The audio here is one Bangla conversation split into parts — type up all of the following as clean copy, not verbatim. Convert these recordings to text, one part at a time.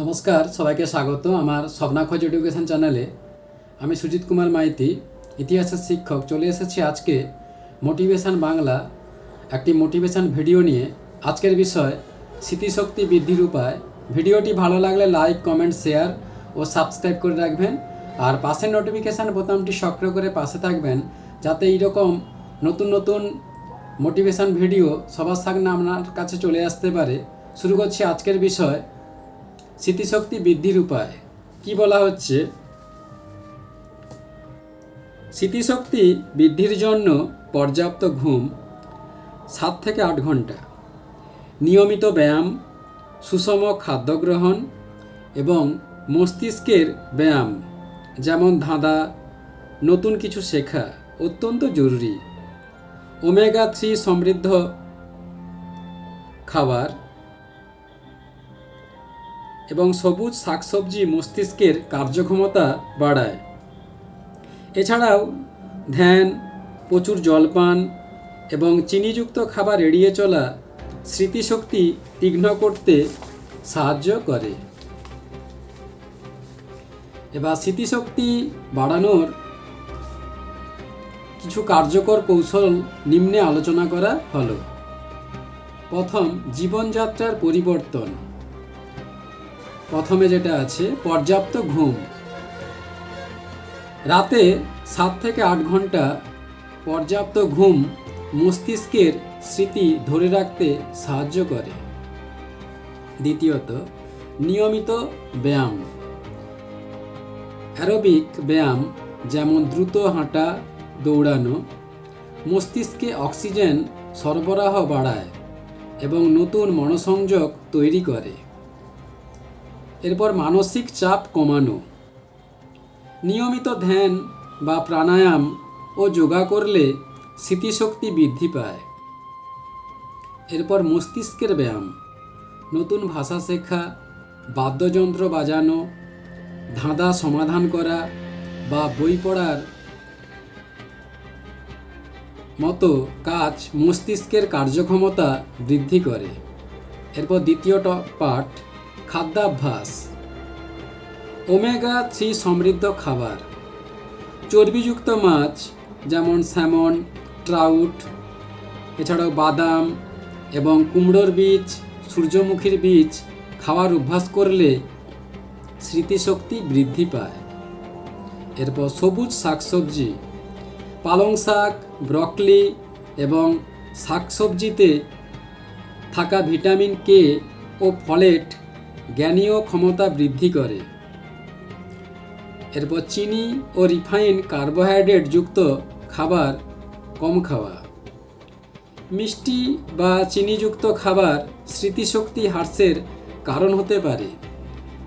নমস্কার, সবাইকে স্বাগত আমার স্বপ্না খোঁজ এডুকেশন চ্যানেলে। আমি সুজিত কুমার মাইতি, ইতিহাসের শিক্ষক। চলে এসেছি আজকে মোটিভেশন বাংলা একটি মোটিভেশন ভিডিও নিয়ে। আজকের বিষয় স্মৃতিশক্তি বৃদ্ধির উপায়। ভিডিওটি ভালো লাগলে লাইক, কমেন্ট, শেয়ার ও সাবস্ক্রাইব করে রাখবেন। আর পাশের নোটিফিকেশান বোতামটি সক্রিয় করে পাশে থাকবেন, যাতে এইরকম নতুন নতুন মোটিভেশন ভিডিও সবার সামনে আপনার কাছে চলে আসতে পারে। শুরু করছি আজকের বিষয়, স্মৃতিশক্তি বৃদ্ধির উপায়। কি বলা হচ্ছে? স্মৃতিশক্তি বৃদ্ধির জন্য পর্যাপ্ত ঘুম 7 থেকে 8 ঘন্টা, নিয়মিত ব্যায়াম, সুষম খাদ্য গ্রহণ এবং মস্তিষ্কের ব্যায়াম যেমন ধাঁধা, নতুন কিছু শেখা অত্যন্ত জরুরি। ওমেগা 3 সমৃদ্ধ খাবার এবং সবুজ শাকসবজি মস্তিষ্কের কার্যক্ষমতা বাড়ায়। এছাড়াও ধ্যান, প্রচুর জলপান এবং চিনিযুক্ত খাবার এড়িয়ে চলা স্মৃতিশক্তি তীক্ষ্ণ করতে সাহায্য করে। এবার স্মৃতিশক্তি বাড়ানোর কিছু কার্যকর কৌশল নিম্নে আলোচনা করা হলো। প্রথম, জীবনযাত্রার পরিবর্তন। প্রথমে যেটা আছে, পর্যাপ্ত ঘুম। রাতে 7 থেকে 8 ঘন্টা পর্যাপ্ত ঘুম মস্তিষ্কের স্মৃতি ধরে রাখতে সাহায্য করে। দ্বিতীয়ত, নিয়মিত ব্যায়াম। অ্যারোবিক ব্যায়াম যেমন দ্রুত হাঁটা, দৌড়ানো মস্তিষ্কে অক্সিজেন সরবরাহ বাড়ায় এবং নতুন মনোসংযোগ তৈরি করে। এরপর মানসিক চাপ কমানো। নিয়মিত ধ্যান বা প্রাণায়াম ও যোগা করলে স্মৃতিশক্তি বৃদ্ধি পায়। এরপর মস্তিষ্কের ব্যায়াম, নতুন ভাষা শেখা, বাদ্যযন্ত্র বাজানো, ধাঁধা সমাধান করা বা বই পড়ার মতো কাজ মস্তিষ্কের কার্যক্ষমতা বৃদ্ধি করে। এরপর দ্বিতীয় পার্ট, খাদ্যাভ্যাস। ওমেগা 3 সমৃদ্ধ খাবার, চর্বিযুক্ত মাছ যেমন স্যামন, ট্রাউট, এছাড়াও বাদাম এবং কুমড়োর বীজ, সূর্যমুখীর বীজ খাওয়ার অভ্যাস করলে স্মৃতিশক্তি বৃদ্ধি পায়। এরপর সবুজ শাকসবজি, পালং শাক, ব্রকলি এবং শাকসবজিতে থাকা ভিটামিন কে ও ফলেট জ্ঞানীয় ক্ষমতা বৃদ্ধি করে। এরপর চিনি ও রিফাইন কার্বোহাইড্রেট যুক্ত খাবার কম খাওয়া। মিষ্টি বা চিনিযুক্ত খাবার স্মৃতিশক্তি হ্রাসের কারণ হতে পারে,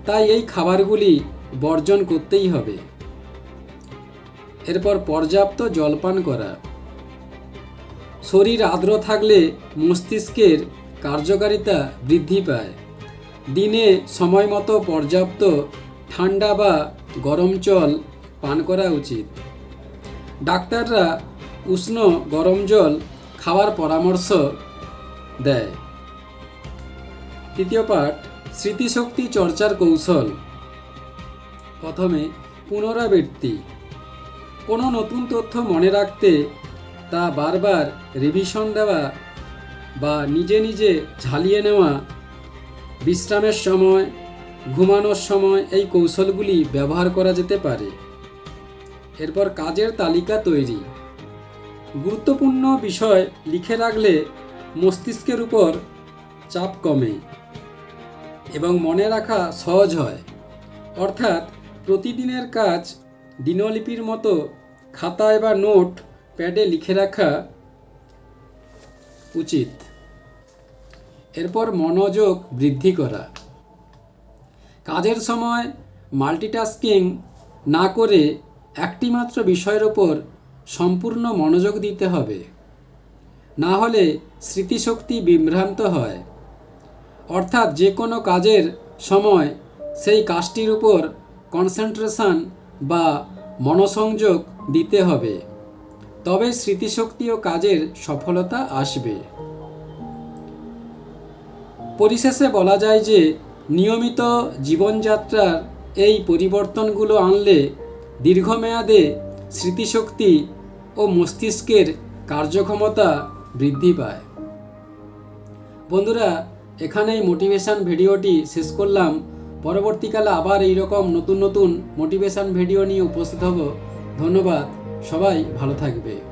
তাই এই খাবারগুলি বর্জন করতেই হবে। এরপর পর্যাপ্ত জলপান করা। শরীর আর্দ্র থাকলে মস্তিষ্কের কার্যকারিতা বৃদ্ধি পায়। দিনে সময় মতো পর্যাপ্ত ঠান্ডা বা গরম জল পান করা উচিত। ডাক্তাররা উষ্ণ গরম জল খাওয়ার পরামর্শ দেয়। তৃতীয় পাঠ, স্মৃতিশক্তি চর্চার কৌশল। প্রথমে পুনরাবৃত্তি। কোনো নতুন তথ্য মনে রাখতে তা বারবার রিভিশন দেওয়া বা নিজে নিজে ঝালিয়ে নেওয়া, বিশ্রামের সময়, ঘুমানোর সময় এই কৌশলগুলি ব্যবহার করা যেতে পারে। এরপর কাজের তালিকা তৈরি। গুরুত্বপূর্ণ বিষয় লিখে রাখলে মস্তিষ্কের উপর চাপ কমে এবং মনে রাখা সহজ হয়। অর্থাৎ প্রতিদিনের কাজ দিনলিপির মতো খাতায় বা নোট প্যাডে লিখে রাখা উচিত। এরপর মনোযোগ বৃদ্ধি করা। কাজের সময় মাল্টিটাস্কিং না করে একটি মাত্র বিষয়ের ওপর সম্পূর্ণ মনোযোগ দিতে হবে, না হলে স্মৃতিশক্তি বিভ্রান্ত হয়। অর্থাৎ যে কোনো কাজের সময় সেই কাজটির উপর কনসেন্ট্রেশন বা মনোসংযোগ দিতে হবে, তবে স্মৃতিশক্তি ও কাজের সফলতা আসবে। পরিশেষে বলা যায় যে নিয়মিত জীবনযাত্রার এই পরিবর্তনগুলো আনলে দীর্ঘমেয়াদে স্মৃতিশক্তি ও মস্তিষ্কের কার্যক্ষমতা বৃদ্ধি পায়। বন্ধুরা, এখানেই মোটিভেশন ভিডিওটি শেষ করলাম। পরবর্তীকালে আবার এইরকম নতুন নতুন মোটিভেশন ভিডিও নিয়ে উপস্থিত হব। ধন্যবাদ, সবাই ভালো থাকবে।